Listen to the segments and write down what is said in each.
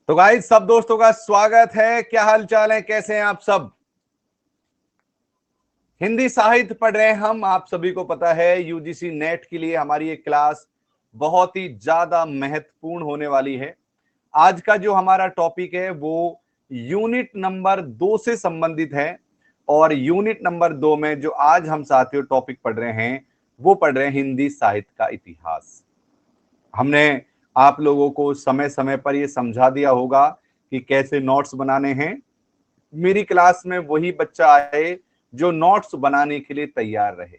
तो गाइस सब दोस्तों का स्वागत है। क्या हाल चाल है, कैसे हैं आप सब। हिंदी साहित्य पढ़ रहे हैं हम। आप सभी को पता है यूजीसी नेट के लिए हमारी ये क्लास बहुत ही ज्यादा महत्वपूर्ण होने वाली है। आज का जो हमारा टॉपिक है वो यूनिट नंबर 2 से संबंधित है। और यूनिट नंबर 2 में जो आज हम साथियों टॉपिक पढ़ रहे हैं वो पढ़ रहे हैं हिंदी साहित्य का इतिहास। हमने आप लोगों को समय समय पर ये समझा दिया होगा कि कैसे नोट्स बनाने हैं। मेरी क्लास में वही बच्चा आए जो नोट्स बनाने के लिए तैयार रहे,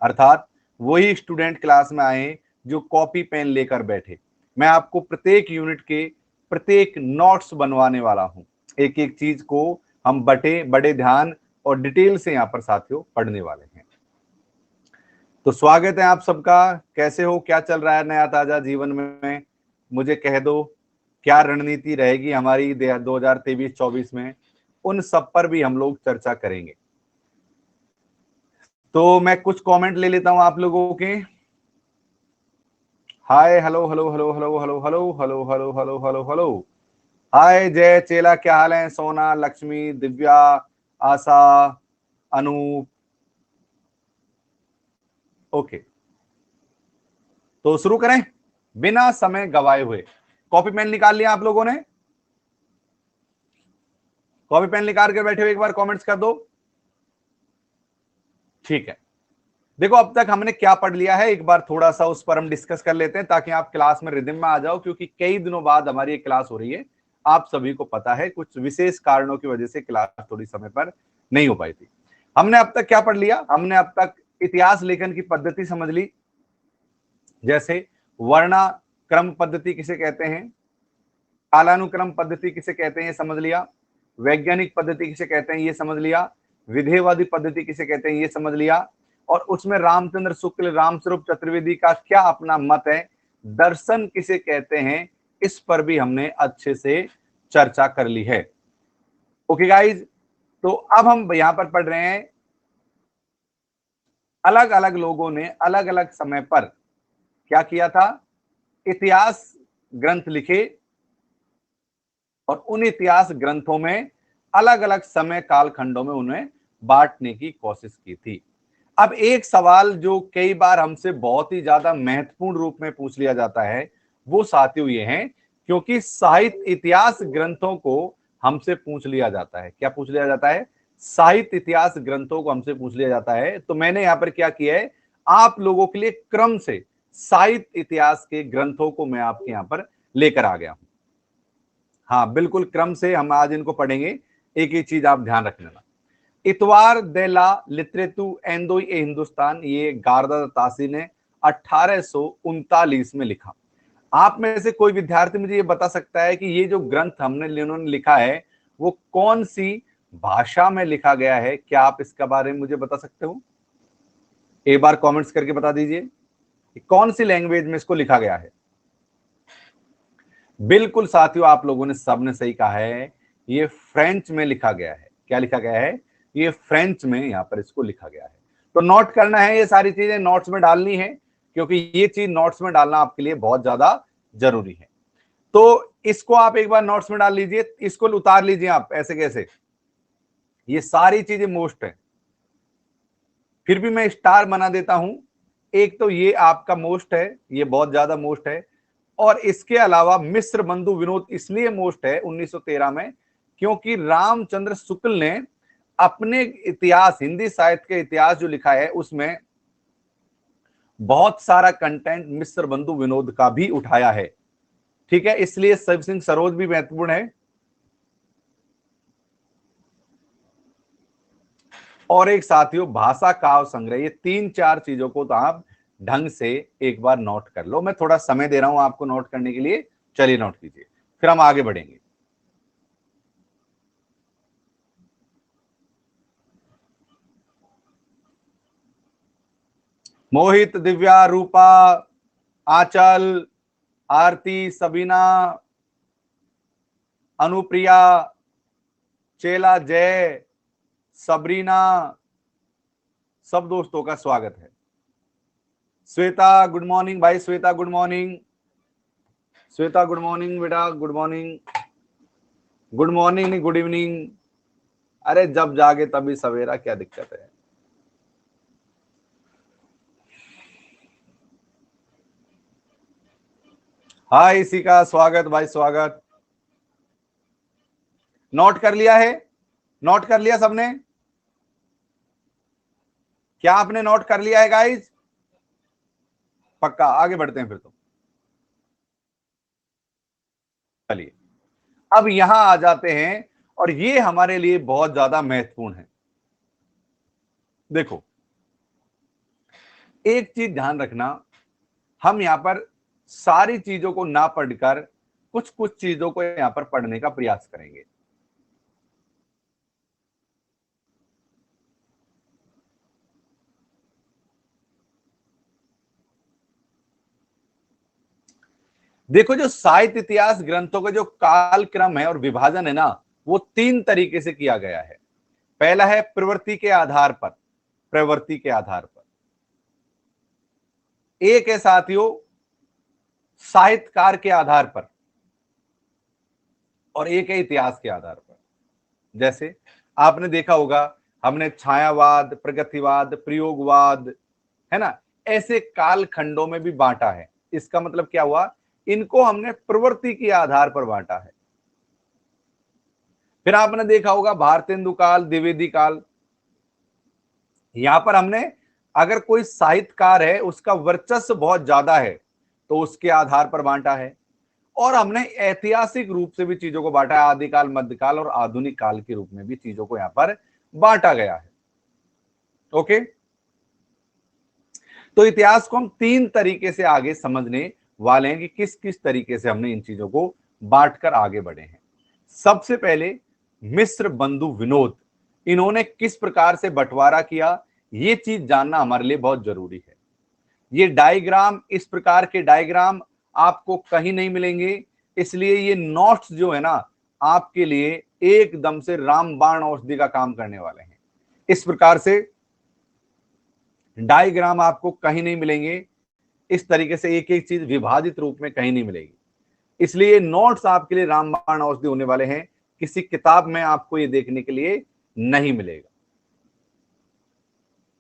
अर्थात वही स्टूडेंट क्लास में आए जो कॉपी पेन लेकर बैठे। मैं आपको प्रत्येक यूनिट के प्रत्येक नोट्स बनवाने वाला हूं। एक एक चीज को हम बड़े ध्यान और डिटेल से यहां पर साथियों पढ़ने वाले हैं। तो स्वागत है आप सबका। कैसे हो, क्या चल रहा है नया ताजा जीवन में, मुझे कह दो। क्या रणनीति रहेगी हमारी 2023-24 में, उन सब पर भी हम लोग चर्चा करेंगे। तो मैं कुछ कमेंट ले लेता हूं आप लोगों के। Hi, hello hello hello hello hello hello hello hello hello hello hello. Hi Jay Chela, क्या हाल है। सोना, लक्ष्मी, दिव्या, आशा, अनूप। ओके, तो शुरू करें बिना समय गवाए हुए। कॉपी पेन निकाल लिया आप लोगों ने? कॉपी पेन निकाल के बैठे हो, एक बार कमेंट्स कर दो। ठीक है, देखो अब तक हमने क्या पढ़ लिया है, एक बार थोड़ा सा उस पर हम डिस्कस कर लेते हैं ताकि आप क्लास में रिदम में आ जाओ, क्योंकि कई दिनों बाद हमारी एक क्लास हो रही है। आप सभी को पता है कुछ विशेष कारणों की वजह से क्लास थोड़ी समय पर नहीं हो पाई थी। हमने अब तक क्या पढ़ लिया? हमने अब तक इतिहास लेखन की पद्धति समझ ली, जैसे वर्णाक्रम पद्धति किसे कहते हैं, कालानुक्रम पद्धति किसे कहते हैं ये समझ लिया, वैज्ञानिक पद्धति किसे कहते हैं ये समझ लिया, विधेयवादी पद्धति किसे कहते हैं ये समझ लिया, और उसमें रामचंद्र शुक्ल, रामस्वरूप चतुर्वेदी का क्या अपना मत है, दर्शन किसे कहते हैं, इस पर भी हमने अच्छे से चर्चा कर ली है। ओके गाइज, तो अब हम यहां पर पढ़ रहे हैं अलग अलग लोगों ने अलग अलग समय पर क्या किया था, इतिहास ग्रंथ लिखे और उन इतिहास ग्रंथों में अलग अलग समय कालखंडों में उन्हें बांटने की कोशिश की थी। अब एक सवाल जो कई बार हमसे बहुत ही ज्यादा महत्वपूर्ण रूप में पूछ लिया जाता है वो साथियों ये है, क्योंकि साहित्य इतिहास ग्रंथों को हमसे पूछ लिया जाता है। क्या पूछ लिया जाता है? साहित्य इतिहास ग्रंथों को हमसे पूछ लिया जाता है। तो मैंने यहां पर क्या किया है, आप लोगों के लिए क्रम से साहित्य इतिहास के ग्रंथों को मैं आपके यहां पर लेकर आ गया हूं। हाँ बिल्कुल, क्रम से हम आज इनको पढ़ेंगे। एक ही चीज आप ध्यान रखना। इतवार दे ला लिटरेतु एंदोई ए हिंदुस्तान, ये गारदा तासी ने 1839 में लिखा। आप में से कोई विद्यार्थी मुझे ये बता सकता है कि ये जो ग्रंथ इन्होंने लिखा है वो कौन सी भाषा में लिखा गया है? क्या आप इसके बारे में मुझे बता सकते हो? एक बार कमेंट्स करके बता दीजिए कौन सी लैंग्वेज में इसको लिखा गया है। बिल्कुल साथियों, आप लोगों ने सबने सही कहा है, ये फ्रेंच में लिखा गया है। क्या लिखा गया है? ये फ्रेंच में यहां पर इसको लिखा गया है। तो नोट करना है, ये सारी चीजें नोट्स में डालनी है, क्योंकि ये चीज नोट्स में डालना आपके लिए बहुत ज्यादा जरूरी है। तो इसको आप एक बार नोट्स में डाल लीजिए, इसको उतार लीजिए आप ऐसे कैसे। ये सारी चीजें मोस्ट है, फिर भी मैं स्टार बना देता हूं। एक तो ये आपका मोस्ट है, ये बहुत ज्यादा मोस्ट है। और इसके अलावा मिस्र बंधु विनोद इसलिए मोस्ट है 1913 में, क्योंकि रामचंद्र शुक्ल ने अपने इतिहास, हिंदी साहित्य के इतिहास जो लिखा है उसमें बहुत सारा कंटेंट मिस्र बंधु विनोद का भी उठाया है। ठीक है, इसलिए शिव सिंह सरोज भी महत्वपूर्ण है। और एक साथियों भाषा काव्य संग्रह, ये 3-4 चीजों को तो आप ढंग से एक बार नोट कर लो। मैं थोड़ा समय दे रहा हूं आपको नोट करने के लिए, चलिए नोट कीजिए, फिर हम आगे बढ़ेंगे। मोहित, दिव्या, रूपा, आंचल, आरती, सबीना, अनुप्रिया, चेला जय, सबरीना, सब दोस्तों का स्वागत है। श्वेता गुड मॉर्निंग भाई, Shweta good morning, Shweta good morning बेटा, गुड मॉर्निंग। गुड मॉर्निंग नहीं गुड इवनिंग। अरे जब जागे तभी सवेरा, क्या दिक्कत है। हाय इसी का स्वागत भाई, स्वागत। नोट कर लिया है? नोट कर लिया सबने? क्या आपने नोट कर लिया है गाइज? पक्का, आगे बढ़ते हैं फिर तो। चलिए अब यहां आ जाते हैं, और ये हमारे लिए बहुत ज्यादा महत्वपूर्ण है। देखो एक चीज ध्यान रखना, हम यहां पर सारी चीजों को ना पढ़कर कुछ कुछ चीजों को यहां पर पढ़ने का प्रयास करेंगे। देखो जो साहित्य इतिहास ग्रंथों का जो कालक्रम है और विभाजन है ना, वो तीन तरीके से किया गया है। पहला है प्रवृत्ति के आधार पर, प्रवृत्ति के आधार पर। एक है साथियों साहित्यकार के आधार पर, और एक है इतिहास के आधार पर। जैसे आपने देखा होगा, हमने छायावाद, प्रगतिवाद, प्रयोगवाद, है ना, ऐसे कालखंडों में भी बांटा है। इसका मतलब क्या हुआ, इनको हमने प्रवृत्ति के आधार पर बांटा है। फिर आपने देखा होगा भारतेंदु काल, द्विवेदी काल। यहां पर हमने, अगर कोई साहित्यकार है उसका वर्चस्व बहुत ज्यादा है तो उसके आधार पर बांटा है। और हमने ऐतिहासिक रूप से भी चीजों को बांटा है, आदिकाल, मध्यकाल और आधुनिक काल के रूप में भी चीजों को यहां पर बांटा गया है। ओके, तो इतिहास को हम तीन तरीके से आगे समझने वाले हैं कि किस किस तरीके से हमने इन चीजों को बांटकर आगे बढ़े हैं। सबसे पहले मिस्र बंधु विनोद, इन्होंने किस प्रकार से बंटवारा किया, ये चीज जानना हमारे लिए बहुत जरूरी है। ये डायग्राम, इस प्रकार के डायग्राम आपको कहीं नहीं मिलेंगे, इसलिए ये नोट्स जो है ना आपके लिए एकदम से रामबाण औषधि का काम करने वाले हैं। इस प्रकार से डायग्राम आपको कहीं नहीं मिलेंगे, इस तरीके से एक एक चीज विभाजित रूप में कहीं नहीं मिलेगी, इसलिए नोट्स आपके लिए रामबाण औषधि होने वाले हैं। किसी किताब में आपको ये देखने के लिए नहीं मिलेगा।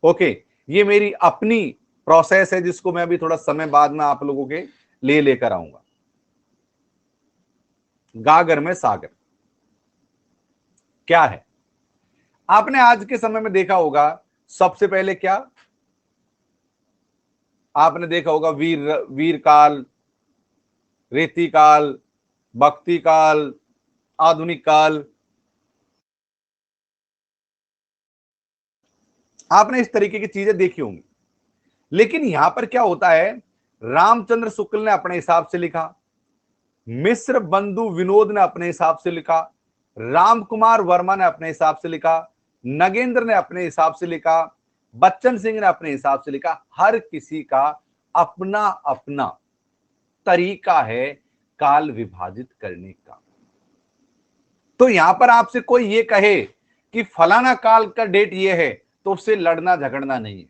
ओके, ये मेरी अपनी प्रोसेस है जिसको मैं अभी थोड़ा समय बाद में आप लोगों के लिए लेकर आऊंगा। गागर में सागर क्या है, आपने आज के समय में देखा होगा। सबसे पहले क्या आपने देखा होगा, वीर काल, रेती काल, भक्ति काल, आधुनिक काल। आपने इस तरीके की चीजें देखी होंगी। लेकिन यहां पर क्या होता है, रामचंद्र शुक्ल ने अपने हिसाब से लिखा, मिस्र बंधु विनोद ने अपने हिसाब से लिखा, राम कुमार वर्मा ने अपने हिसाब से लिखा, नगेंद्र ने अपने हिसाब से लिखा, बच्चन सिंह ने अपने हिसाब से लिखा। हर किसी का अपना अपना तरीका है काल विभाजित करने का। तो यहां पर आपसे कोई ये कहे कि फलाना काल का डेट ये है, तो उससे लड़ना झगड़ना नहीं है।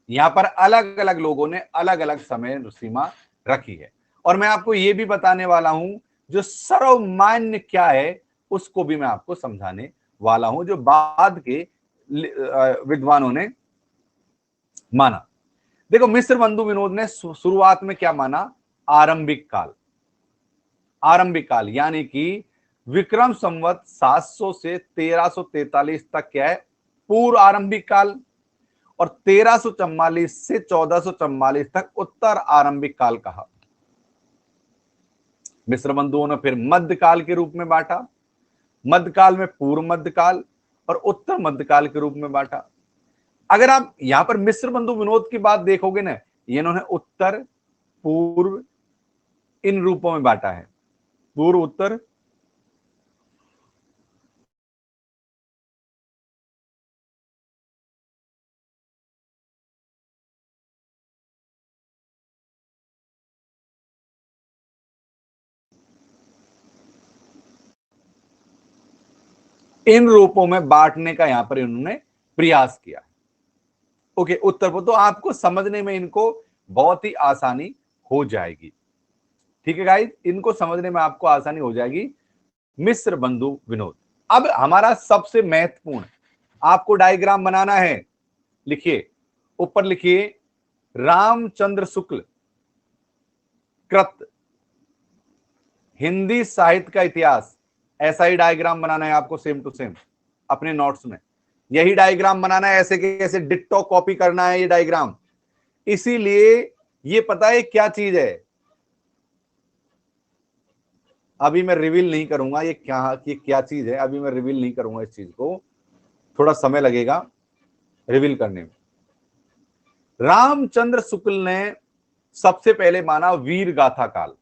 यहां पर अलग अलग लोगों ने अलग अलग समय सीमा रखी है, और मैं आपको यह भी बताने वाला हूं जो सर्वमान्य क्या है उसको भी मैं आपको समझाने वाला हूं, जो बाद के विद्वानों ने माना। देखो मिस्र बंधु विनोद ने शुरुआत में क्या माना, आरंभिक काल। आरंभिक काल यानी कि विक्रम संवत 700 से 1343 तक क्या है, पूर्व आरंभिक काल, और 1344 से 1444 तक उत्तर आरंभिक काल कहा। मिस्र बंधुओं ने फिर मध्यकाल के रूप में बांटा, मध्यकाल में पूर्व मध्यकाल और उत्तर मध्यकाल के रूप में बांटा। अगर आप यहां पर मिस्र बंधु विनोद की बात देखोगे ना, इन्होंने उत्तर पूर्व इन रूपों में बांटा है, पूर्व उत्तर इन रूपों में बांटने का यहां पर इन्होंने प्रयास किया। ओके, उत्तर को तो आपको समझने में इनको बहुत ही आसानी हो जाएगी। ठीक है गाइस, इनको समझने में आपको आसानी हो जाएगी। मिस्र बंधु विनोद। अब हमारा सबसे महत्वपूर्ण, आपको डायग्राम बनाना है। लिखिए, ऊपर लिखिए रामचंद्र शुक्ल कृत हिंदी साहित्य का इतिहास। ऐसा ही डायग्राम बनाना है आपको, सेम टू सेम अपने नोट्स में यही डायग्राम बनाना है, ऐसे के ऐसे डिट्टो कॉपी करना है ये डायग्राम। इसीलिए ये पता है क्या चीज है, अभी मैं रिवील नहीं करूंगा ये क्या चीज है, अभी मैं रिवील नहीं करूंगा इस चीज को, थोड़ा समय लगेगा रिवील करने में। रामचंद्र शुक्ल ने सबसे पहले माना वीर गाथा काल,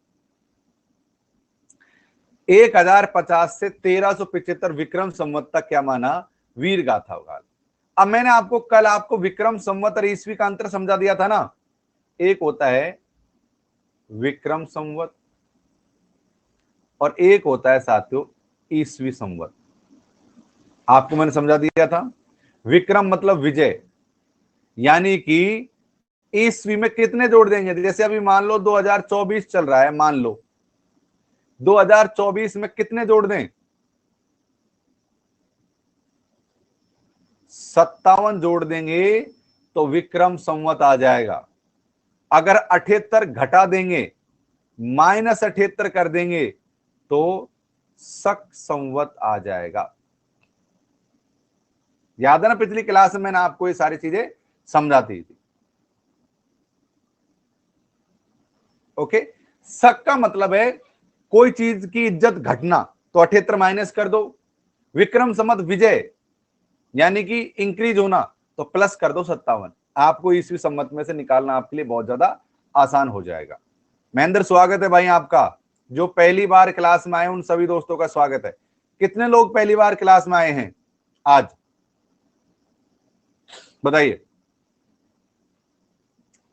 1050 से 1375 विक्रम संवत तक क्या माना, वीर गाथा काल। अब मैंने आपको कल आपको विक्रम संवत और ईस्वी का अंतर समझा दिया था ना। एक होता है विक्रम संवत और एक होता है साथियों ईस्वी संवत। आपको मैंने समझा दिया था, विक्रम मतलब विजय, यानी कि ईस्वी में कितने जोड़ देंगे। जैसे अभी मान लो 2024 चल रहा है, मान लो 2024 में कितने जोड़ दें, 57 जोड़ देंगे तो विक्रम संवत आ जाएगा। अगर 78 घटा देंगे, -78 कर देंगे तो शक संवत आ जाएगा। याद है ना, पिछली क्लास में मैंने आपको ये सारी चीजें समझाती थी। ओके, शक का मतलब है कोई चीज की इज्जत घटना, तो 78 माइनस कर दो। विक्रम संवत विजय यानी कि इंक्रीज होना, तो प्लस कर दो 57। आपको ईस्वी संवत में से निकालना आपके लिए बहुत ज्यादा आसान हो जाएगा। महेंद्र स्वागत है भाई आपका, जो पहली बार क्लास में आए उन सभी दोस्तों का स्वागत है। कितने लोग पहली बार क्लास में आए हैं आज, बताइए।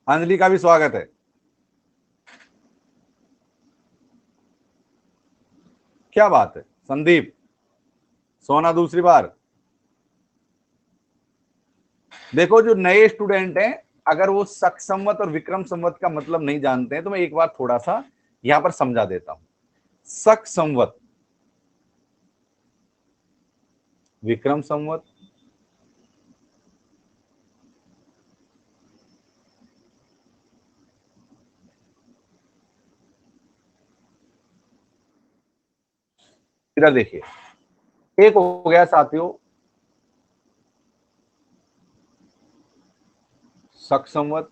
अंजलि का भी स्वागत है। क्या बात है, संदीप, सोना दूसरी बार। देखो जो नए स्टूडेंट हैं, अगर वो शक संवत और विक्रम संवत का मतलब नहीं जानते हैं तो मैं एक बार थोड़ा सा यहां पर समझा देता हूं। शक संवत, विक्रम संवत, इधर देखिए, एक हो गया साथियों शक संवत,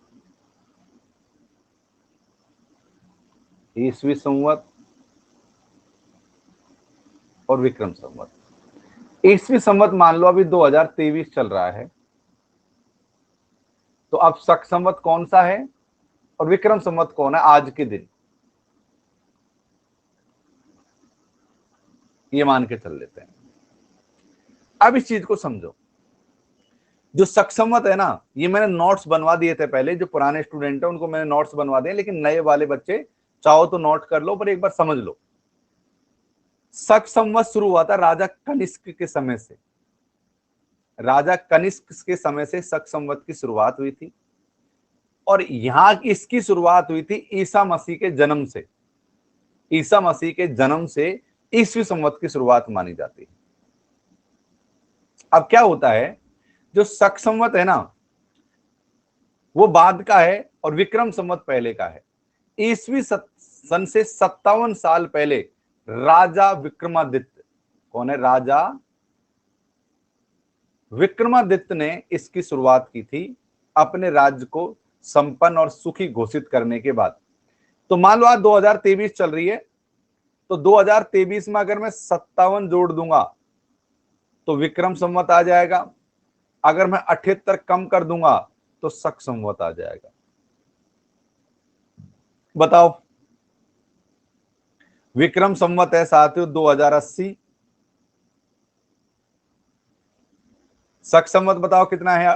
ईस्वी संवत और विक्रम संवत। ईस्वी संवत मान लो अभी 2023 चल रहा है, तो अब शक संवत कौन सा है और विक्रम संवत कौन है आज के दिन, ये मान के चल लेते हैं। अब इस चीज को समझो, जो शक संवत है ना, ये मैंने नोट्स बनवा दिए थे पहले, जो पुराने स्टूडेंट है उनको मैंने नोट्स बनवा दिए, लेकिन नए वाले बच्चे चाहो तो नोट कर लो, पर एक बार समझ लो। शक संवत शुरू हुआ था राजा कनिष्क के समय से, राजा कनिष्क के समय से शक संवत की शुरुआत हुई थी, और यहां इसकी शुरुआत हुई थी ईसा मसीह के जन्म से। ईसा मसीह के जन्म से ईस्वी संवत की शुरुआत मानी जाती है। अब क्या होता है, जो शक संवत है ना वो बाद का है और विक्रम संवत पहले का है। ईस्वी सन से 57 साल पहले राजा विक्रमादित्य, कौन है, राजा विक्रमादित्य ने इसकी शुरुआत की थी अपने राज्य को संपन्न और सुखी घोषित करने के बाद। तो मान लो आज 2023 चल रही है, तो 2023 में अगर मैं 57 जोड़ दूंगा तो विक्रम संवत आ जाएगा। अगर मैं 78 कम कर दूंगा तो शक संवत आ जाएगा। बताओ, विक्रम संवत है साथियों 2080, शक संवत बताओ कितना है,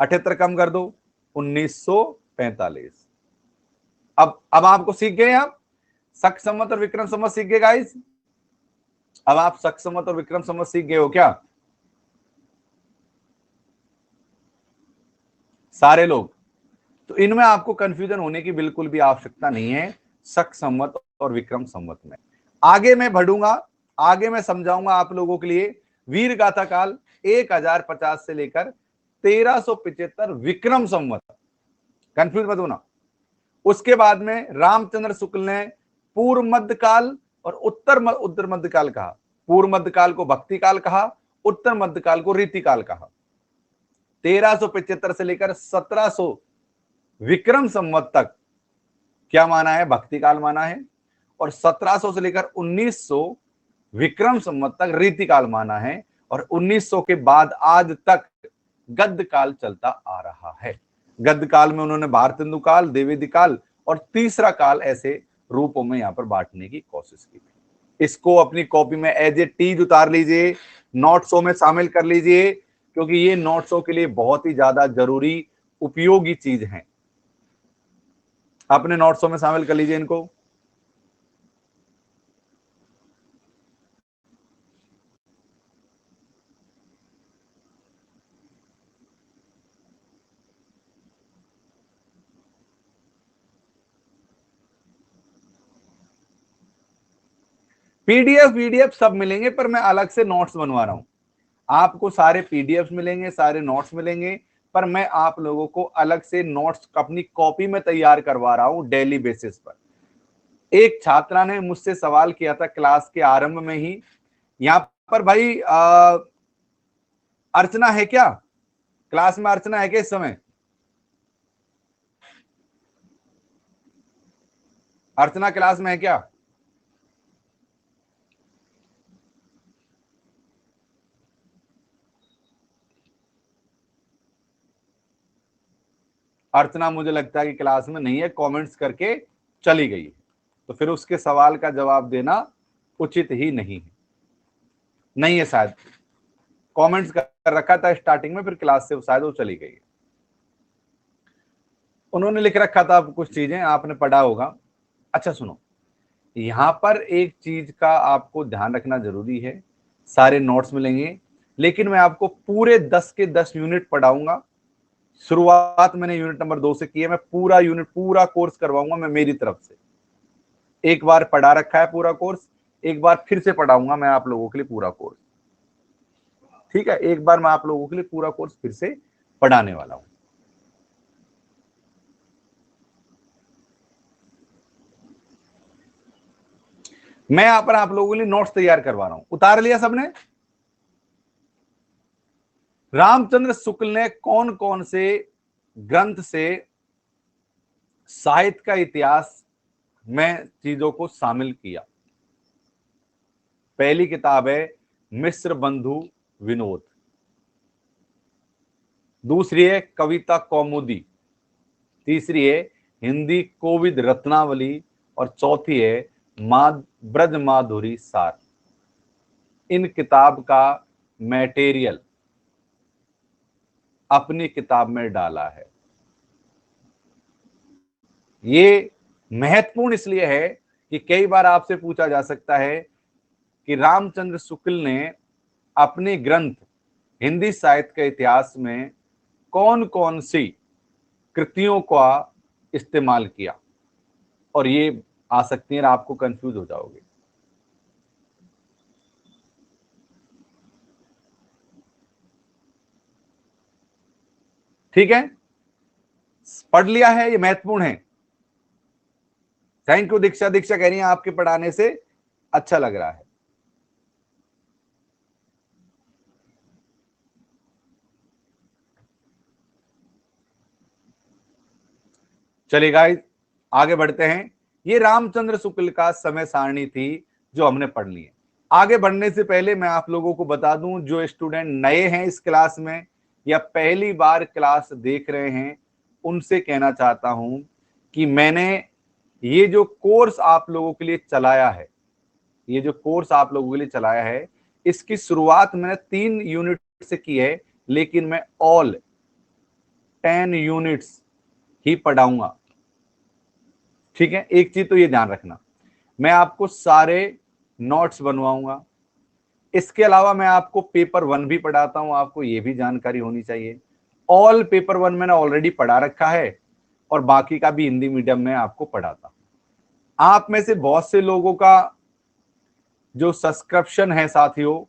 78 कम कर दो 1945। अब आपको सीख गए, आप शक संवत और विक्रम संवत सीख गए गाइस। अब आप शक संवत और विक्रम संवत सीख गए हो क्या सारे लोग? तो इनमें आपको कंफ्यूजन होने की बिल्कुल भी आवश्यकता नहीं है। शक संवत और विक्रम संवत में। आगे मैं बढ़ूंगा, आगे मैं समझाऊंगा आप लोगों के लिए वीर गाथा काल 1050 से लेकर 1375 विक्रम संवत, कंफ्यूज मत होना। उसके बाद में रामचंद्र शुक्ल ने पूर्व मध्यकाल और उत्तर मध्यकाल कहा। पूर्व मध्यकाल को भक्ति काल कहा, उत्तर मध्यकाल को रीति काल कहा। 1375 से लेकर 1700 विक्रम संवत तक क्या माना है? भक्ति काल माना है। और 1700 से लेकर 1900 विक्रम संवत तक रीति काल माना है। और 1900 के बाद आज तक गद्य काल चलता आ रहा है। गद्य काल में उन्होंने भारतेंदु काल, द्विवेदी काल और तीसरा काल ऐसे रूपों में यहां पर बांटने की कोशिश की थी। इसको अपनी कॉपी में एज ए टीज उतार लीजिए, नोट्सों में शामिल कर लीजिए, क्योंकि ये नोट्सों के लिए बहुत ही ज्यादा जरूरी उपयोगी चीज है। अपने नोट्सों में शामिल कर लीजिए इनको। पीडीएफ सब मिलेंगे, पर मैं अलग से नोट्स बनवा रहा हूं। आपको सारे पीडीएफ मिलेंगे, सारे नोट्स मिलेंगे, पर मैं आप लोगों को अलग से नोट्स अपनी कॉपी में तैयार करवा रहा हूं डेली बेसिस पर। एक छात्रा ने मुझसे सवाल किया था क्लास के आरंभ में ही, यहां पर भाई अर्चना है क्या? क्लास में अर्चना है क्या इस समय? अर्चना क्लास में है क्या? अर्चना मुझे लगता है कि क्लास में नहीं है, कमेंट्स करके चली गई, तो फिर उसके सवाल का जवाब देना उचित ही नहीं है। नहीं है शायद, कमेंट्स कर रखा था स्टार्टिंग में, फिर क्लास से शायद वो चली गई। उन्होंने लिख रखा था कुछ चीजें, आपने पढ़ा होगा। अच्छा सुनो, यहां पर एक चीज का आपको ध्यान रखना जरूरी है। सारे नोट्स मिलेंगे, लेकिन मैं आपको पूरे 10 के 10 यूनिट पढ़ाऊंगा। शुरुआत मैंने यूनिट नंबर 2 से की है, मैं पूरा यूनिट, पूरा कोर्स करवाऊंगा मैं मेरी तरफ से। एक बार पढ़ा रखा है पूरा कोर्स, एक बार फिर से पढ़ाऊंगा मैं आप लोगों के लिए पूरा कोर्स। ठीक है, एक बार मैं आप लोगों के लिए पूरा कोर्स फिर से पढ़ाने वाला हूं। मैं यहां पर आप लोगों के लिए नोट्स तैयार करवा रहा हूं। उतार लिया सबने? रामचंद्र शुक्ल ने कौन कौन से ग्रंथ से साहित्य का इतिहास में चीजों को शामिल किया? पहली किताब है मिश्र बंधु विनोद, दूसरी है कविता कौमुदी, तीसरी है हिंदी कोविद रत्नावली और चौथी है ब्रज माधुरी सार। इन किताब का मटेरियल अपनी किताब में डाला है। ये महत्वपूर्ण इसलिए है कि कई बार आपसे पूछा जा सकता है कि रामचंद्र शुक्ल ने अपने ग्रंथ हिंदी साहित्य के इतिहास में कौन कौन सी कृतियों का इस्तेमाल किया, और ये आ सकती है, आपको कंफ्यूज हो जाओगे। ठीक है, पढ़ लिया है, ये महत्वपूर्ण है। थैंक यू दीक्षा। दीक्षा कह रही है आपके पढ़ाने से अच्छा लग रहा है। चलिए गाइस, आगे बढ़ते हैं। ये रामचंद्र शुक्ल का समय सारणी थी जो हमने पढ़ ली है। आगे बढ़ने से पहले मैं आप लोगों को बता दूं, जो स्टूडेंट नए हैं इस क्लास में या पहली बार क्लास देख रहे हैं, उनसे कहना चाहता हूं कि मैंने ये जो कोर्स आप लोगों के लिए चलाया है, ये जो कोर्स आप लोगों के लिए चलाया है, इसकी शुरुआत मैंने 3 यूनिट से की है, लेकिन मैं ऑल 10 यूनिट्स ही पढ़ाऊंगा। ठीक है, एक चीज तो ये ध्यान रखना, मैं आपको सारे नोट्स बनवाऊंगा। इसके अलावा मैं आपको पेपर 1 भी पढ़ाता हूं, आपको ये भी जानकारी होनी चाहिए। ऑल पेपर 1 मैंने ऑलरेडी पढ़ा रखा है, और बाकी का भी हिंदी मीडियम में आपको पढ़ाता हूं। आप में से बहुत से लोगों का जो सब्सक्रिप्शन है साथियों,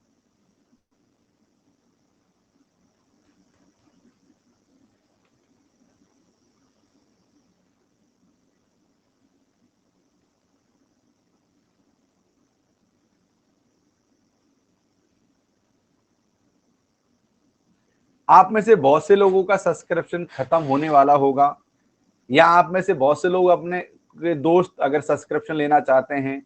आप में से बहुत से लोगों का सब्सक्रिप्शन खत्म होने वाला होगा, या आप में से बहुत से लोग अपने दोस्त अगर सब्सक्रिप्शन लेना चाहते हैं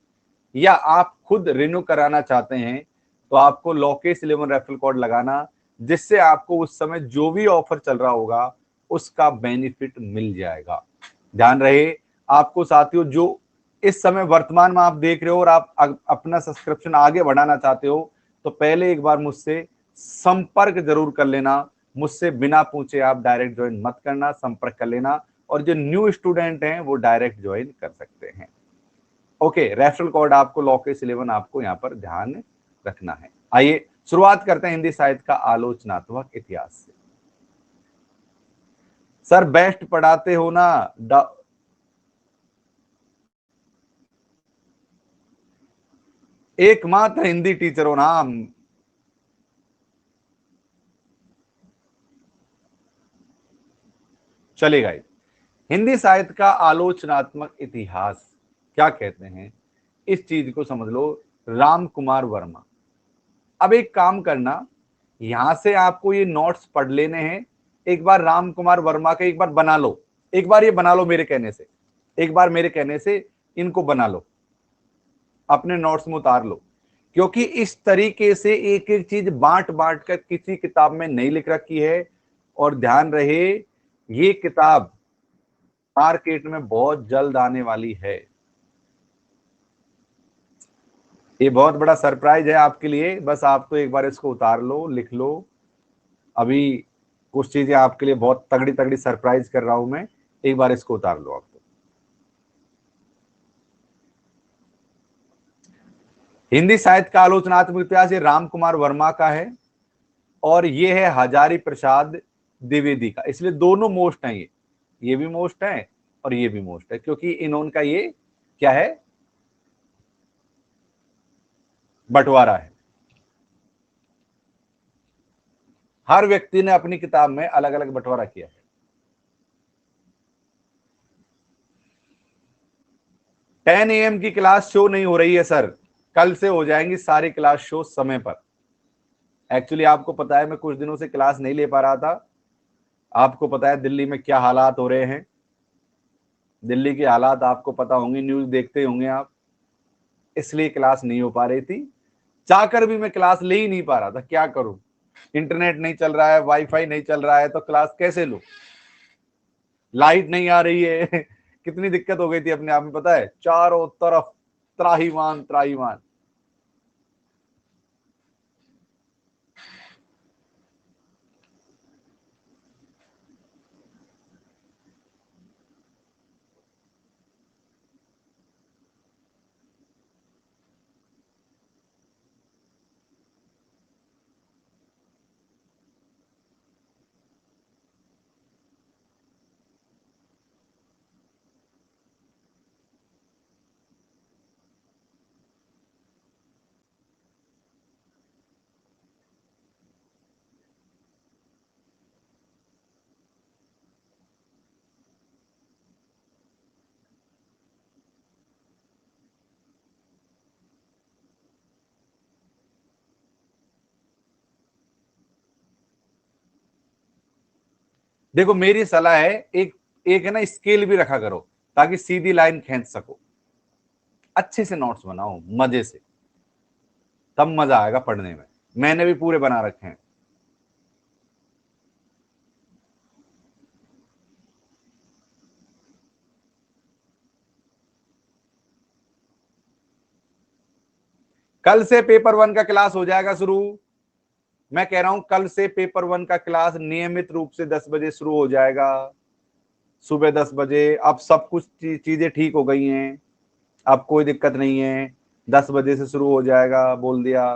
या आप खुद रिन्यू कराना चाहते हैं, तो आपको लॉकेश 11 रेफरल कोड लगाना, जिससे आपको उस समय जो भी ऑफर चल रहा होगा उसका बेनिफिट मिल जाएगा। ध्यान रहे आपको साथियों, जो इस समय वर्तमान में आप देख रहे हो और आप अपना सब्सक्रिप्शन आगे बढ़ाना चाहते हो, तो पहले एक बार मुझसे संपर्क जरूर कर लेना। मुझसे बिना पूछे आप डायरेक्ट ज्वाइन मत करना, संपर्क कर लेना। और जो न्यू स्टूडेंट हैं वो डायरेक्ट ज्वाइन कर सकते हैं। ओके, रेफरल कोड आपको लॉकेश 11 आपको यहाँ पर ध्यान रखना है। आइए शुरुआत करते हैं हिंदी साहित्य का आलोचनात्मक इतिहास से। सर बेस्ट पढ़ाते हो ना, एकमात्र हिंदी टीचर हो ना। चलेगा। हिंदी साहित्य का आलोचनात्मक इतिहास क्या कहते हैं, इस चीज को समझ लो। राम कुमार वर्मा। अब एक काम करना, यहां से आपको ये नोट्स पढ़ लेने हैं। एक बार राम कुमार वर्मा के एक बार बना लो, एक बार ये बना लो मेरे कहने से, एक बार मेरे कहने से इनको बना लो, अपने नोट्स में उतार लो। क्योंकि इस तरीके से एक एक चीज बांट बांट कर किसी किताब में नहीं लिख रखी है। और ध्यान रहे, ये किताब मार्केट में बहुत जल्द आने वाली है। ये बहुत बड़ा सरप्राइज है आपके लिए, बस आप तो एक बार इसको उतार लो, लिख लो। अभी कुछ चीजें आपके लिए बहुत तगड़ी तगड़ी सरप्राइज कर रहा हूं मैं, एक बार इसको उतार लो आप तो। हिंदी साहित्य का आलोचनात्मक इतिहास ये राम कुमार वर्मा का है और ये है हजारी प्रसाद द्विवेदी का। इसलिए दोनों मोस्ट हैं, ये भी मोस्ट है और ये भी मोस्ट है, क्योंकि इन्होंने का ये क्या है, बंटवारा है। हर व्यक्ति ने अपनी किताब में अलग अलग बंटवारा किया है। 10 AM की क्लास शो नहीं हो रही है सर, कल से हो जाएंगी सारी क्लास शो समय पर। एक्चुअली आपको पता है मैं कुछ दिनों से क्लास नहीं ले पा रहा था। आपको पता है दिल्ली में क्या हालात हो रहे हैं, दिल्ली के हालात आपको पता होंगे, न्यूज देखते होंगे आप, इसलिए क्लास नहीं हो पा रही थी। चाहकर भी मैं क्लास ले ही नहीं पा रहा था, क्या करूं, इंटरनेट नहीं चल रहा है, वाईफाई नहीं चल रहा है, तो क्लास कैसे लूं, लाइट नहीं आ रही है कितनी दिक्कत हो गई थी अपने आप में, पता है, चारों तरफ त्राहीमाम त्राहीमाम। देखो मेरी सलाह है, एक एक है ना स्केल भी रखा करो, ताकि सीधी लाइन खींच सको। अच्छे से नोट्स बनाओ मजे से, तब मजा आएगा पढ़ने में। मैंने भी पूरे बना रखे हैं। कल से पेपर 1 का क्लास हो जाएगा शुरू। मैं कह रहा हूं कल से पेपर 1 का क्लास नियमित रूप से 10 बजे शुरू हो जाएगा, सुबह 10 बजे। अब सब कुछ चीजें ठीक हो गई हैं, अब कोई दिक्कत नहीं है, 10 बजे से शुरू हो जाएगा, बोल दिया।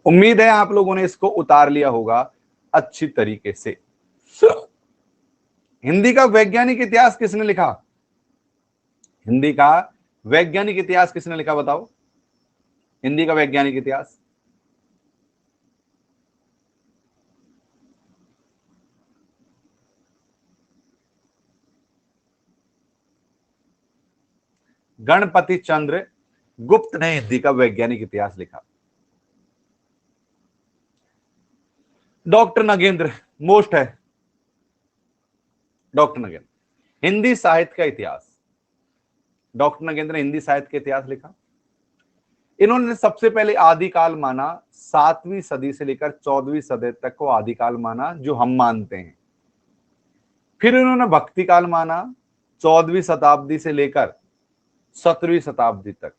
उम्मीद है आप लोगों ने इसको उतार लिया होगा अच्छी तरीके से। हिंदी का वैज्ञानिक इतिहास किसने लिखा? हिंदी का वैज्ञानिक इतिहास किसने लिखा बताओ? हिंदी का वैज्ञानिक इतिहास। गणपति चंद्र गुप्त ने हिंदी का वैज्ञानिक इतिहास लिखा। डॉक्टर नगेंद्र मोस्ट है, डॉक्टर नगेंद्र। हिंदी साहित्य का इतिहास, डॉक्टर नगेंद्र ने हिंदी साहित्य का इतिहास लिखा। इन्होंने सबसे पहले आदिकाल माना, 7वीं सदी से लेकर 14वीं सदी तक को आदिकाल माना जो हम मानते हैं। फिर इन्होंने भक्ति काल माना 14वीं शताब्दी से लेकर 17वीं शताब्दी तक।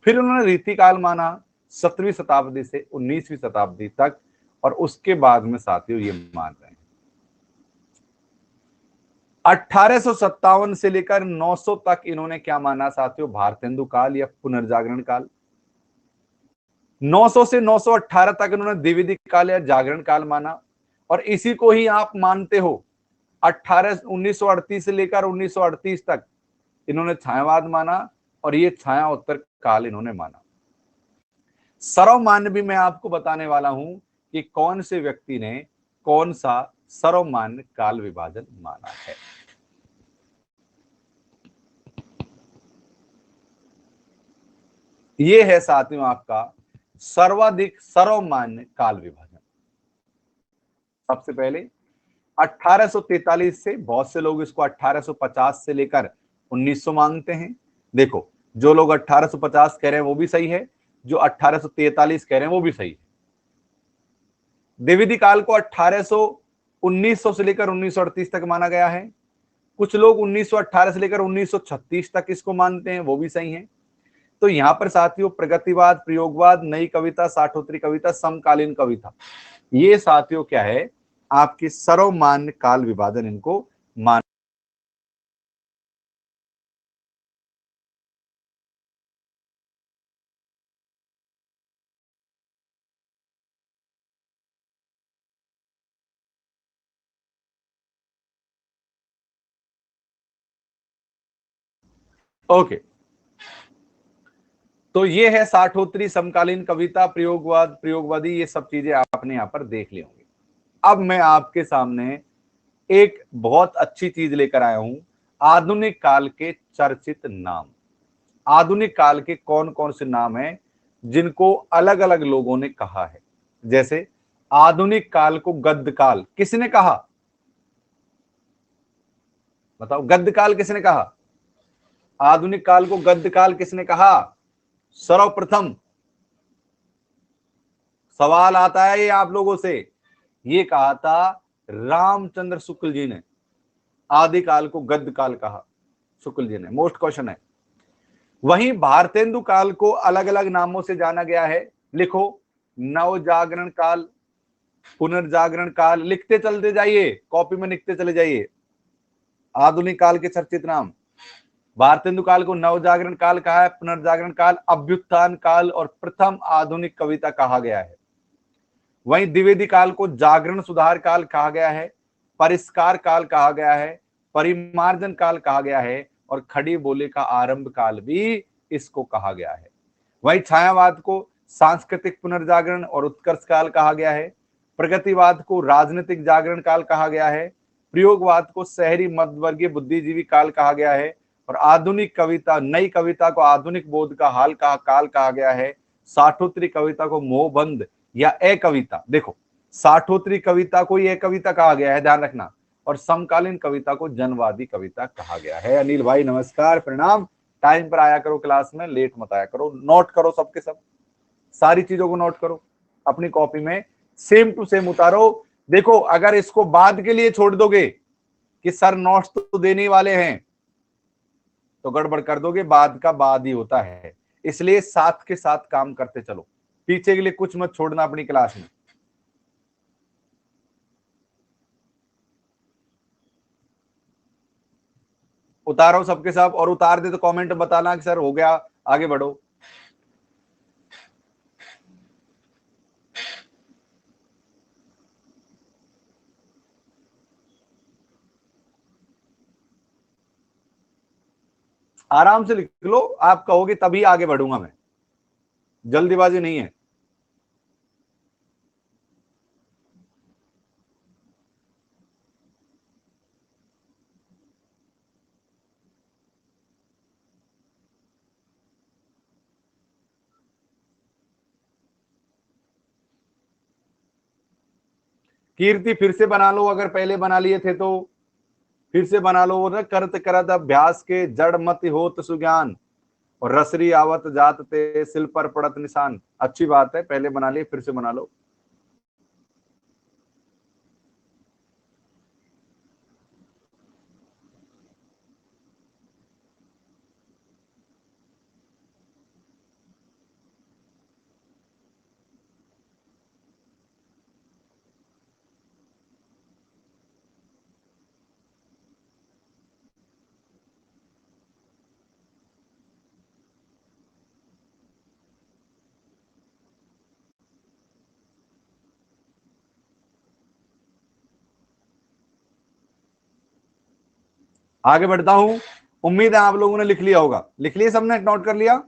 फिर उन्होंने रीतिकाल माना 17वीं शताब्दी से 19वीं शताब्दी तक, और उसके बाद में साथियों ये मान रहे हैं 1857 से लेकर 900 तक इन्होंने क्या माना साथियों? भारतेंदु काल या पुनर्जागरण काल। 900 से 918 तक इन्होंने द्विवेदी काल या जागरण काल माना, और इसी को ही आप मानते हो 1938 से लेकर 1938 तक इन्होंने छायावाद माना, और ये छाया उत्तर काल इन्होंने माना। सर्वमान्य भी मैं आपको बताने वाला हूं कि कौन से व्यक्ति ने कौन सा सर्वमान्य काल विभाजन माना है। ये है साथियों आपका सर्वाधिक सर्वमान्य काल विभाजन। सबसे पहले 1843 से, बहुत से लोग इसको 1850 से लेकर 1900 मांगते हैं। देखो, जो लोग 1850 कह रहे हैं वो भी सही है, जो 1843 कह रहे हैं वो भी सही है। द्विवेदी काल को 1900 से लेकर 1938 तक माना गया है। कुछ लोग 1918 से लेकर 1936 तक इसको मानते हैं, वो भी सही है। तो यहां पर साथियों प्रगतिवाद, प्रयोगवाद, नई कविता, साठोत्तरी कविता, समकालीन कविता, ये साथियों क्या है? आपकी सर्वमान्य काल विभाजन इनको मान। ओके, तो ये है साठोत्तरी, समकालीन कविता, प्रयोगवाद, प्रयोगवादी, ये सब चीजें आपने यहां पर देख ली होंगी। अब मैं आपके सामने एक बहुत अच्छी चीज लेकर आया हूं, आधुनिक काल के चर्चित नाम। आधुनिक काल के कौन कौन से नाम हैं जिनको अलग अलग लोगों ने कहा है? जैसे आधुनिक काल को गद्य काल किसने कहा? बताओ, गद्य काल किसने कहा? आधुनिक काल को गद्य काल किसने कहा? सर्वप्रथम सवाल आता है ये आप लोगों से, ये कहा था रामचंद्र शुक्ल जी ने। आदिकाल को गद्य काल कहा शुक्ल जी ने, मोस्ट क्वेश्चन है। वहीं भारतेंदु काल को अलग अलग नामों से जाना गया है। लिखो, नवजागरण काल, पुनर्जागरण काल, लिखते चलते जाइए, कॉपी में लिखते चले जाइए। आधुनिक काल के चर्चित नाम, भारतेंदु काल को नवजागरण काल कहा है, पुनर्जागरण काल, अभ्युत्थान काल और प्रथम आधुनिक कविता कहा गया है। वहीं द्विवेदी काल को जागरण सुधार काल कहा गया है, परिष्कार काल कहा गया है, परिमार्जन काल कहा गया है, और खड़ी बोले का आरंभ काल भी इसको कहा गया है। वहीं छायावाद को सांस्कृतिक पुनर्जागरण और उत्कर्ष काल कहा गया है, प्रगतिवाद को राजनीतिक जागरण काल कहा गया है, प्रयोगवाद को शहरी मध्यवर्गीय बुद्धिजीवी काल कहा गया है, और आधुनिक कविता, नई कविता को आधुनिक बोध का हाल का काल कहा गया है। साठोत्तरी कविता को मोहबंद या ए कविता, देखो साठोत्तरी कविता को ये कविता कहा गया है, ध्यान रखना, और समकालीन कविता को जनवादी कविता कहा गया है। अनिल भाई नमस्कार, प्रणाम। टाइम पर आया करो क्लास में, लेट मत आया करो। नोट करो सबके सब, सारी चीजों को नोट करो अपनी कॉपी में, सेम टू सेम उतारो। देखो, अगर इसको बाद के लिए छोड़ दोगे कि सर नोट्स तो देने वाले हैं, तो गड़बड़ कर दोगे, बाद का बाद ही होता है। इसलिए साथ के साथ काम करते चलो, पीछे के लिए कुछ मत छोड़ना अपनी क्लास में। उतारो सबके सब, और उतार दे तो कमेंट बताना कि सर हो गया, आगे बढ़ो। आराम से लिख लो, आप कहोगे तभी आगे बढ़ूंगा मैं, जल्दीबाजी नहीं है। कीर्ति फिर से बना लो, अगर पहले बना लिए थे तो फिर से बना लो। न करत करत अभ्यास के जड़ मत होत सुज्ञान, और रसरी आवत जात ते सिल पर पड़त निशान। अच्छी बात है, पहले बना लिए, फिर से बना लो। आगे बढ़ता हूं। उम्मीद है आप लोगों ने लिख लिया होगा। लिख लिया सबने, नोट कर लिया?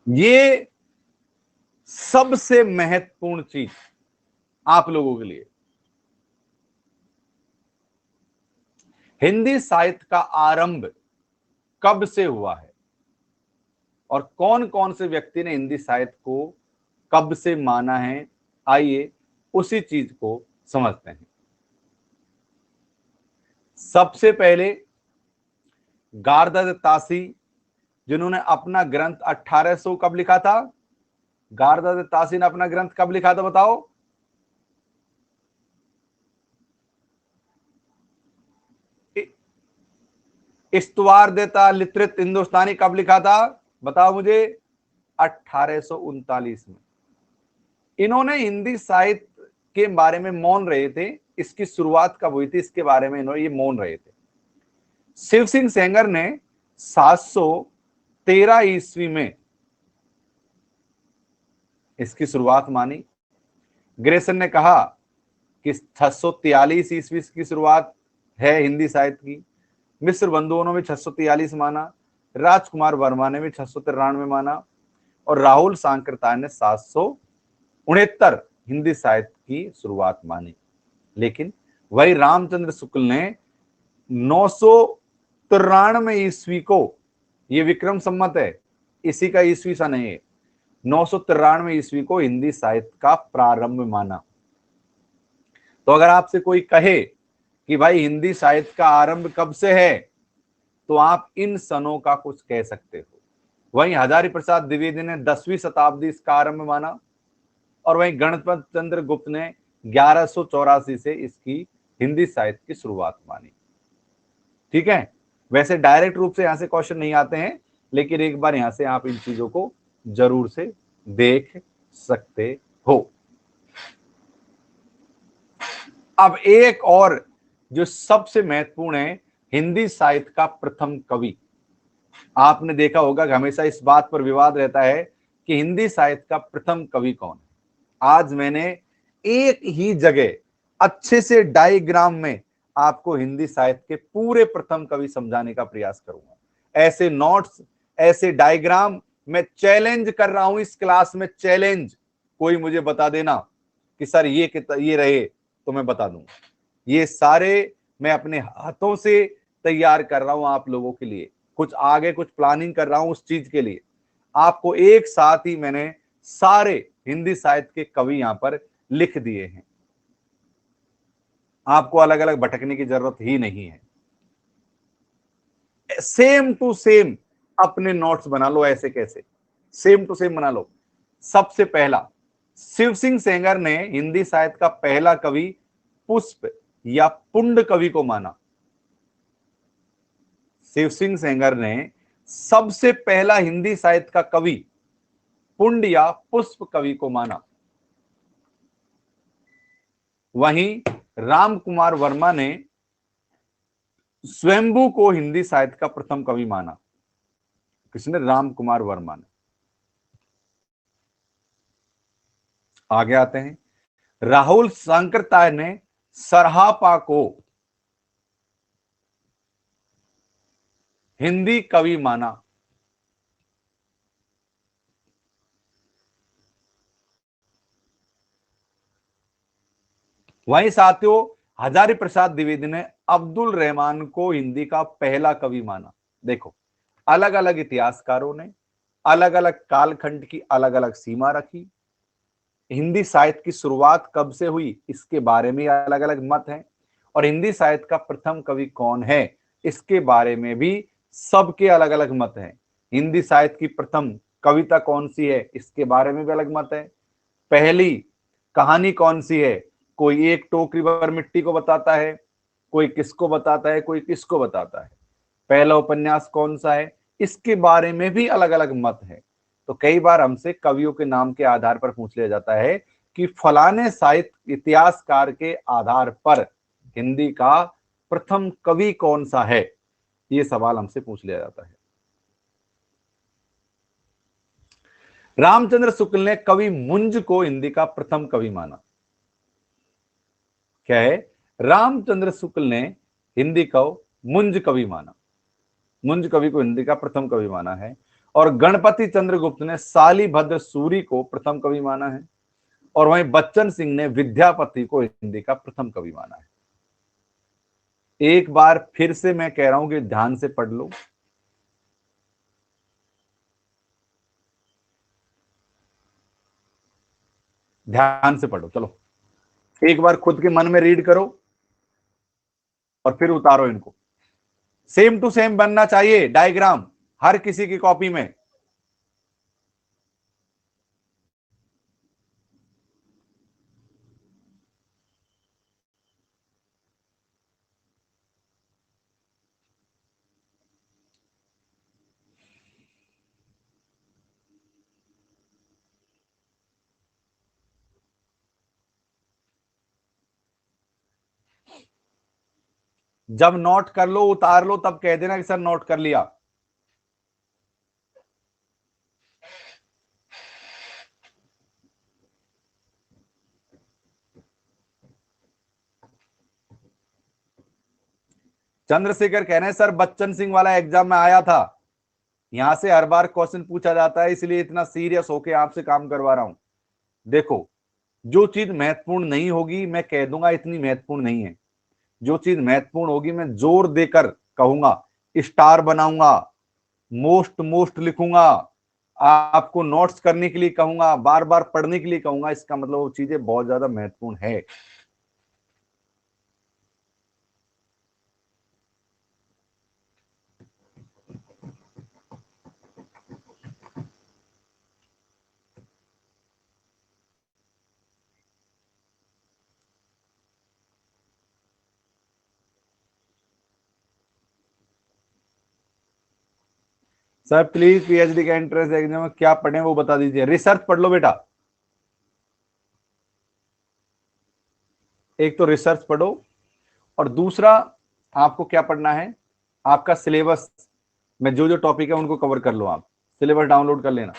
ये सबसे महत्वपूर्ण चीज आप लोगों के लिए, हिंदी साहित्य का आरंभ कब से हुआ है और कौन कौन से व्यक्ति ने हिंदी साहित्य को कब से माना है, आइए उसी चीज को समझते हैं। सबसे पहले गारदाद तासी, जिन्होंने अपना ग्रंथ 1800 कब लिखा था? गारदाद तासी ने अपना ग्रंथ कब लिखा था बताओ? इस्तवार देता लित्रित हिंदुस्तानी कब लिखा था बताओ मुझे? 1839 में। इन्होंने हिंदी साहित्य के बारे में मौन रहे थे, इसकी शुरुआत कब हुई थी इसके बारे में इन्होंने ये मौन रहे थे। शिव सिंह सेंगर ने 713 ईस्वी में इसकी शुरुआत मानी। ग्रेसन ने कहा कि 643 ईस्वी की शुरुआत है हिंदी साहित्य की। मिश्र बंधुओं ने भी 643 माना, राजकुमार वर्मा ने भी 693 माना, और राहुल सांकृताय ने 769 हिंदी साहित्य की शुरुआत मानी। लेकिन वही रामचंद्र शुक्ल ने 993 ईस्वी को, ये विक्रम संमत है, इसी का ईस्वी सन है, 993 ईस्वी को हिंदी साहित्य का प्रारंभ माना। तो अगर आपसे कोई कहे कि भाई हिंदी साहित्य का आरंभ कब से है, तो आप इन सनों का कुछ कह सकते हो। वहीं हजारी प्रसाद द्विवेदी ने 10वीं शताब्दी इसका आरंभ माना, और वहीं गणपत चंद्र गुप्त ने 1184 से इसकी हिंदी साहित्य की शुरुआत मानी। ठीक है, वैसे डायरेक्ट रूप से यहां से क्वेश्चन नहीं आते हैं, लेकिन एक बार यहां से आप इन चीजों को जरूर से देख सकते हो। अब एक और जो सबसे महत्वपूर्ण है, हिंदी साहित्य का प्रथम कवि। आपने देखा होगा कि हमेशा इस बात पर विवाद रहता है कि हिंदी साहित्य का प्रथम कवि कौन है। आज मैंने एक ही जगह अच्छे से डायग्राम में आपको हिंदी साहित्य के पूरे प्रथम कवि समझाने का प्रयास करूंगा। ऐसे नोट्स, ऐसे डायग्राम मैं चैलेंज कर रहा हूं इस क्लास में, चैलेंज। कोई मुझे बता देना कि सर ये रहे, तो मैं बता दूंगा। ये सारे मैं अपने हाथों से तैयार कर रहा हूं आप लोगों के लिए, कुछ आगे कुछ प्लानिंग कर रहा हूं उस चीज के लिए। आपको एक साथ ही मैंने सारे हिंदी साहित्य के कवि यहां पर लिख दिए हैं, आपको अलग अलग भटकने की जरूरत ही नहीं है। सेम टू सेम अपने नोट्स बना लो। ऐसे कैसे? सेम टू सेम बना लो। सबसे पहला, शिव सिंह सेंगर ने हिंदी साहित्य का पहला कवि पुष्प या पुंड कवि को माना। शिव सिंह सेंगर ने सबसे पहला हिंदी साहित्य का कवि पुंड या पुष्प कवि को माना। वहीं राम कुमार वर्मा ने स्वयंभू को हिंदी साहित्य का प्रथम कवि माना। किसने? राम कुमार वर्मा ने। आगे आते हैं। राहुल सांकृत्याय ने सरहापा को हिंदी कवि माना। वहीं साथियों, हजारी प्रसाद द्विवेदी ने अब्दुल रहमान को हिंदी का पहला कवि माना। देखो, अलग अलग इतिहासकारों ने अलग अलग कालखंड की अलग अलग सीमा रखी। हिंदी साहित्य की शुरुआत कब से हुई इसके बारे में अलग अलग मत हैं, और हिंदी साहित्य का प्रथम कवि कौन है इसके बारे में भी सबके अलग अलग मत हैं। हिंदी साहित्य की प्रथम कविता कौन सी है इसके बारे में भी अलग मत है। पहली कहानी कौन सी है, कोई एक टोकरी भर मिट्टी को बताता है, कोई किसको बताता है, कोई किसको बताता है। पहला उपन्यास कौन सा है इसके बारे में भी अलग अलग मत है। तो कई बार हमसे कवियों के नाम के आधार पर पूछ लिया जाता है कि फलाने साहित्य इतिहासकार के आधार पर हिंदी का प्रथम कवि कौन सा है, ये सवाल हमसे पूछ लिया जाता है। रामचंद्र शुक्ल ने कवि मुंज को हिंदी का प्रथम कवि माना। क्या है? रामचंद्र शुक्ल ने हिंदी को मुंज कवि माना, मुंज कवि को हिंदी का प्रथम कवि माना है। और गणपति चंद्रगुप्त ने शालिभद्र सूरी को प्रथम कवि माना है। और वहीं बच्चन सिंह ने विद्यापति को हिंदी का प्रथम कवि माना है। एक बार फिर से मैं कह रहा हूं कि ध्यान से पढ़ लो। ध्यान से पढ़ो, चलो एक बार खुद के मन में रीड करो और फिर उतारो इनको। सेम टू सेम बनना चाहिए डायग्राम हर किसी की कॉपी में। जब नोट कर लो उतार लो तब कह देना कि सर नोट कर लिया। चंद्रशेखर कह रहे हैं सर बच्चन सिंह वाला एग्जाम में आया था, यहां से हर बार क्वेश्चन पूछा जाता है इसलिए इतना सीरियस होके आपसे काम करवा रहा हूं। देखो, जो चीज महत्वपूर्ण नहीं होगी मैं कह दूंगा इतनी महत्वपूर्ण नहीं है, जो चीज महत्वपूर्ण होगी मैं जोर देकर कहूंगा, स्टार बनाऊंगा, मोस्ट मोस्ट लिखूंगा, आपको नोट्स करने के लिए कहूंगा, बार बार पढ़ने के लिए कहूंगा। इसका मतलब वो चीजें बहुत ज्यादा महत्वपूर्ण है। सर प्लीज पीएचडी का एंट्रेंस एग्जाम में क्या पढ़े वो बता दीजिए। रिसर्च पढ़ लो बेटा, एक तो रिसर्च पढ़ो और दूसरा आपको क्या पढ़ना है, आपका सिलेबस में जो जो टॉपिक है उनको कवर कर लो। आप सिलेबस डाउनलोड कर लेना।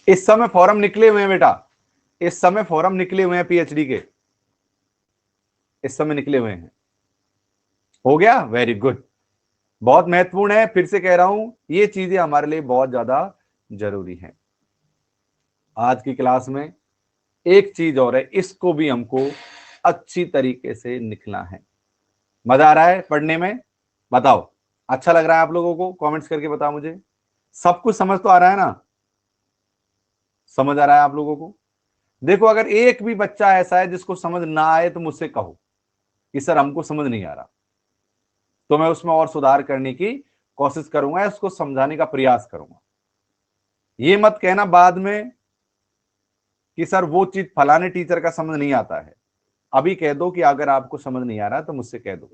इस समय फॉर्म निकले हुए हैं बेटा, इस समय फॉर्म निकले हुए हैं पीएचडी के, इस समय निकले हुए हैं। हो गया, वेरी गुड। बहुत महत्वपूर्ण है, फिर से कह रहा हूं ये चीजें हमारे लिए बहुत ज्यादा जरूरी है। आज की क्लास में एक चीज और है, इसको भी हमको अच्छी तरीके से लिखना है। मजा आ रहा है पढ़ने में? बताओ, अच्छा लग रहा है आप लोगों को? कमेंट्स करके बताओ मुझे। सब कुछ समझ तो आ रहा है ना? समझ आ रहा है आप लोगों को? देखो, अगर एक भी बच्चा ऐसा है जिसको समझ ना आए तो मुझसे कहो कि सर हमको समझ नहीं आ रहा, तो मैं उसमें और सुधार करने की कोशिश करूंगा, उसको समझाने का प्रयास करूंगा। ये मत कहना बाद में कि सर वो चीज फलाने टीचर का समझ नहीं आता है, अभी कह दो कि अगर आपको समझ नहीं आ रहा तो मुझसे कह दो।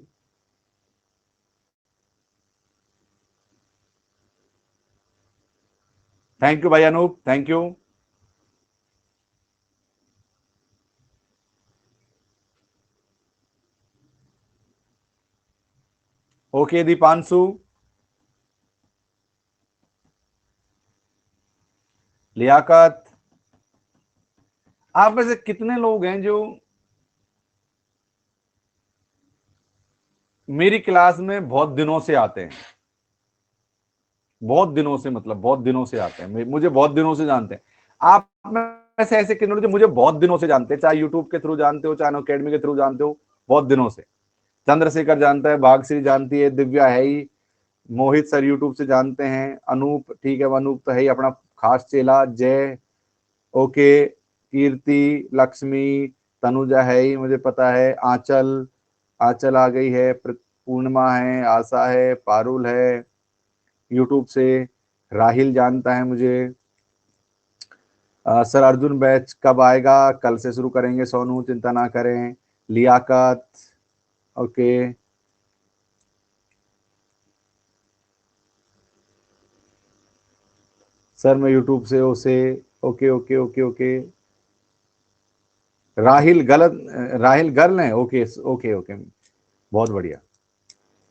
थैंक यू भाई Anoop, thank you. Okay Deepanshu, Liyaqat, आप में से कितने लोग हैं जो मेरी क्लास में बहुत दिनों से आते हैं? बहुत दिनों से मतलब बहुत दिनों से आते हैं, मुझे बहुत दिनों से जानते हैं। आप में से ऐसे कितने लोग जो मुझे बहुत दिनों से जानते हैं, चाहे यूट्यूब के थ्रू जानते हो, चाहे अकेडमी के थ्रू जानते हो, बहुत दिनों से? चंद्रशेखर जानता है, भागश्री जानती है, दिव्या है ही, मोहित सर यूट्यूब से जानते हैं, अनूप ठीक है, अनूप तो है ही अपना खास चेला, जय ओके, कीर्ति, लक्ष्मी, तनुजा है ही मुझे पता है, आंचल, आंचल आ गई है, पूर्णिमा है, आशा है, पारुल है यूट्यूब से, राहिल जानता है मुझे। सर अर्जुन बैच कब आएगा? कल से शुरू करेंगे सोनू, चिंता ना करें। लियाकत ओके, सर मैं यूट्यूब से उसे, okay okay okay okay. Rahil गलत, राहिल गर्ल है, ओके ओके ओके, बहुत बढ़िया,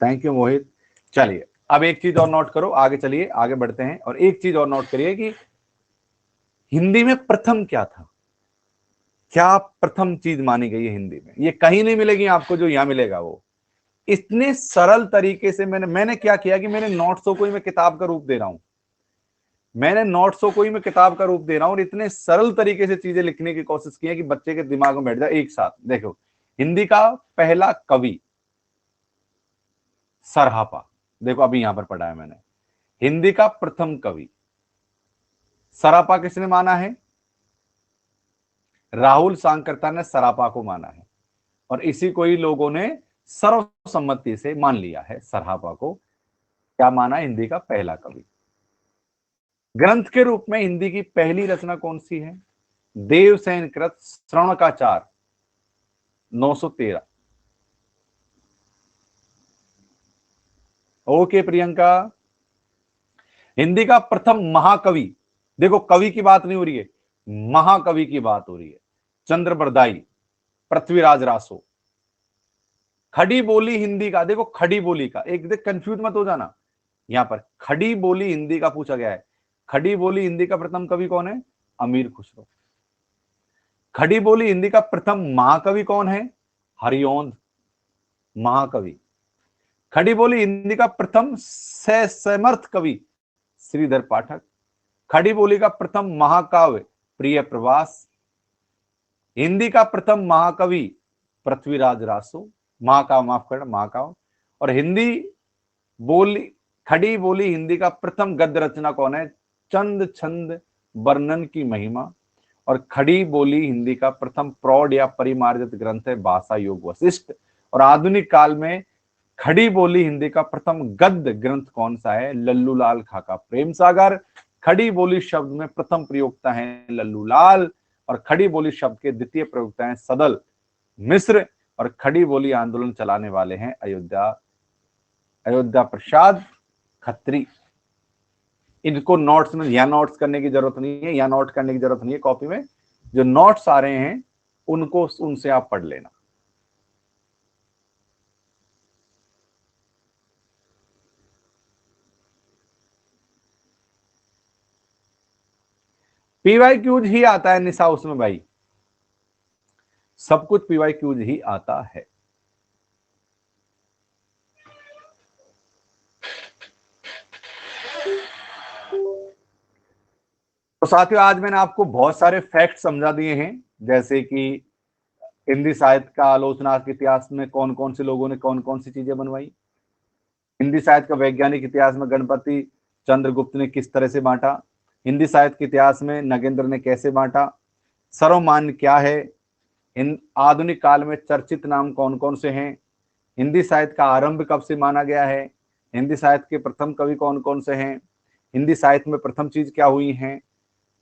थैंक यू मोहित। चलिए अब एक चीज और नोट करो, आगे चलिए, आगे बढ़ते हैं, और एक चीज और नोट करिए कि हिंदी में प्रथम क्या था, क्या प्रथम चीज मानी गई है हिंदी में? ये कहीं नहीं मिलेगी आपको जो यहां मिलेगा वो। इतने सरल तरीके से मैंने क्या किया कि मैंने नोट्सों को ही मैं किताब का रूप दे रहा हूं, मैंने नोट्सों को ही मैं किताब का रूप दे रहा हूं, और इतने सरल तरीके से चीजें लिखने की कोशिश की है कि बच्चे के दिमाग में बैठ जाए एक साथ। देखो, हिंदी का पहला कवि सरहापा, देखो अभी यहां पर पढ़ा है मैंने, हिंदी का प्रथम कवि सरापा किसने माना है? राहुल सांकरता ने सरापा को माना है, और इसी को ही लोगों ने सर्वसम्मति से मान लिया है सरापा को, क्या माना? हिंदी का पहला कवि। ग्रंथ के रूप में हिंदी की पहली रचना कौन सी है? देवसेन कृत श्रवणकाचार 913। ओके प्रियंका। हिंदी का प्रथम महाकवि, देखो कवि की बात नहीं हो रही है, महाकवि की बात हो रही है, चंद्र बरदाई, पृथ्वीराज रासो। खड़ी बोली हिंदी का, देखो खड़ी बोली का, एक देख कंफ्यूज मत हो जाना, यहां पर खड़ी बोली हिंदी का पूछा गया है। खड़ी बोली हिंदी का प्रथम कवि कौन है? अमीर खुसरो। खड़ी बोली हिंदी का प्रथम महाकवि कौन है? हरिओंद महाकवि। खड़ी बोली हिंदी का प्रथम समर्थ कवि श्रीधर पाठक। खड़ी बोली का प्रथम महाकाव्य प्रिय प्रवास। हिंदी का प्रथम महाकवि पृथ्वीराज रासो, महाकाव्य माफ करना, महाकाव्य। और हिंदी बोली, खड़ी बोली हिंदी का प्रथम गद्य रचना कौन है? चंद छंद वर्णन की महिमा। और खड़ी बोली हिंदी का प्रथम प्रौढ़ या परिमार्जित ग्रंथ है भाषा योग वशिष्ठ। और आधुनिक काल में खड़ी बोली हिंदी का प्रथम गद्य ग्रंथ कौन सा है? लल्लू लाल खाका प्रेम सागर। खड़ी बोली शब्द में प्रथम प्रयोक्ता है लल्लू लाल, और खड़ी बोली शब्द के द्वितीय प्रयोक्ता हैं सदल मिश्र, और खड़ी बोली आंदोलन चलाने वाले हैं अयोध्या प्रसाद खत्री। इनको नोट्स में, यहां नोट्स करने की जरूरत नहीं है, यहां नोट करने की जरूरत नहीं है, कॉपी में जो नोट्स आ रहे हैं उनको, उनसे आप पढ़ लेना। पीवाई क्यूज ही आता है निशा उसमें भाई, सब कुछ पीवाई क्यूज ही आता है। तो साथियों आज मैंने आपको बहुत सारे फैक्ट समझा दिए हैं, जैसे कि हिंदी साहित्य का आलोचना के इतिहास में कौन कौन से लोगों ने कौन कौन सी चीजें बनवाई, हिंदी साहित्य का वैज्ञानिक इतिहास में गणपति चंद्रगुप्त ने किस तरह से बांटा, हिंदी साहित्य के इतिहास में नगेंद्र ने कैसे बांटा, सर्वमान्य क्या है, इन आधुनिक काल में चर्चित नाम कौन कौन से हैं, हिंदी साहित्य का आरंभ कब से माना गया है, हिंदी साहित्य के प्रथम कवि कौन कौन से हैं, हिंदी साहित्य में प्रथम चीज क्या हुई है,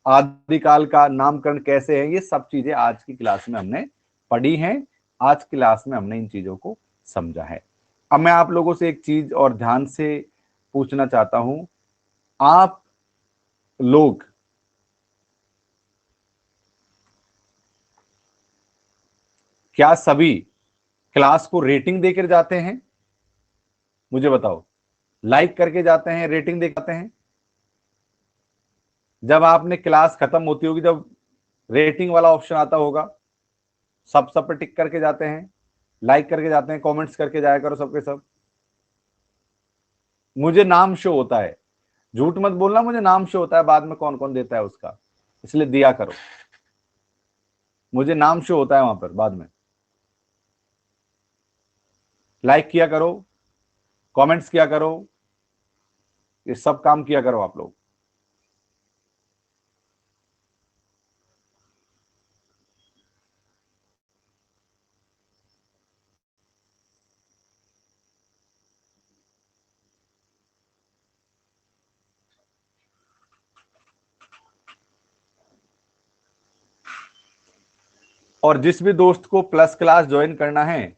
आदिकाल का नामकरण कैसे है, ये सब चीजें आज की क्लास में हमने पढ़ी हैं। आज की क्लास में हमने इन चीजों को समझा है। अब मैं आप लोगों से एक चीज और ध्यान से पूछना चाहता हूं, आप लोग क्या सभी क्लास को रेटिंग देकर जाते हैं? मुझे बताओ, लाइक करके जाते हैं, रेटिंग देकर जाते हैं? जब आपने क्लास खत्म होती होगी, जब रेटिंग वाला ऑप्शन आता होगा, सब पे टिक करके जाते हैं, लाइक करके जाते हैं, कमेंट्स करके जाया करो सबके सब। मुझे नाम शो होता है, झूठ मत बोलना, मुझे नाम शो होता है बाद में कौन कौन देता है उसका, इसलिए दिया करो। मुझे नाम शो होता है वहां पर बाद में। लाइक किया करो, कमेंट्स किया करो, ये सब काम किया करो आप लोग। और जिस भी दोस्त को प्लस क्लास ज्वाइन करना है,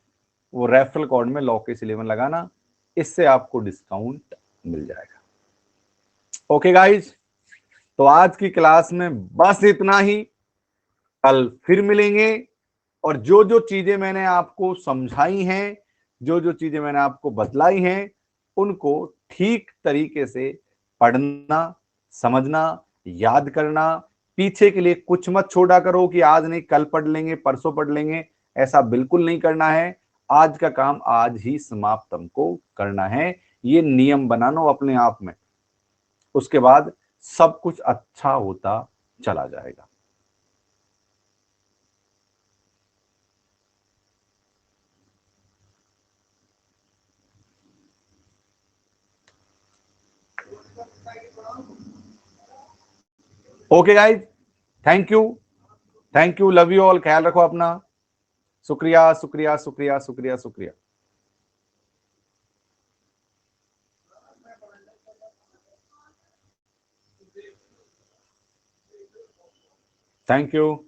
वो रेफरल कोड में लॉकेश11 लगाना, इससे आपको डिस्काउंट मिल जाएगा। ओके गाइज, तो आज की क्लास में बस इतना ही। कल फिर मिलेंगे, और जो जो चीजें मैंने आपको समझाई हैं, जो जो चीजें मैंने आपको बतलाई हैं, उनको ठीक तरीके से पढ़ना, समझना, याद करना। पीछे के लिए कुछ मत छोड़ा करो कि आज नहीं कल पढ़ लेंगे, परसों पढ़ लेंगे, ऐसा बिल्कुल नहीं करना है। आज का काम आज ही समाप्त हमको करना है, ये नियम बना लो अपने आप में। उसके बाद सब कुछ अच्छा होता चला जाएगा। Okay guys, thank you, thank you, love you all, ख्याल रखो अपना। शुक्रिया शुक्रिया शुक्रिया शुक्रिया शुक्रिया। Thank you.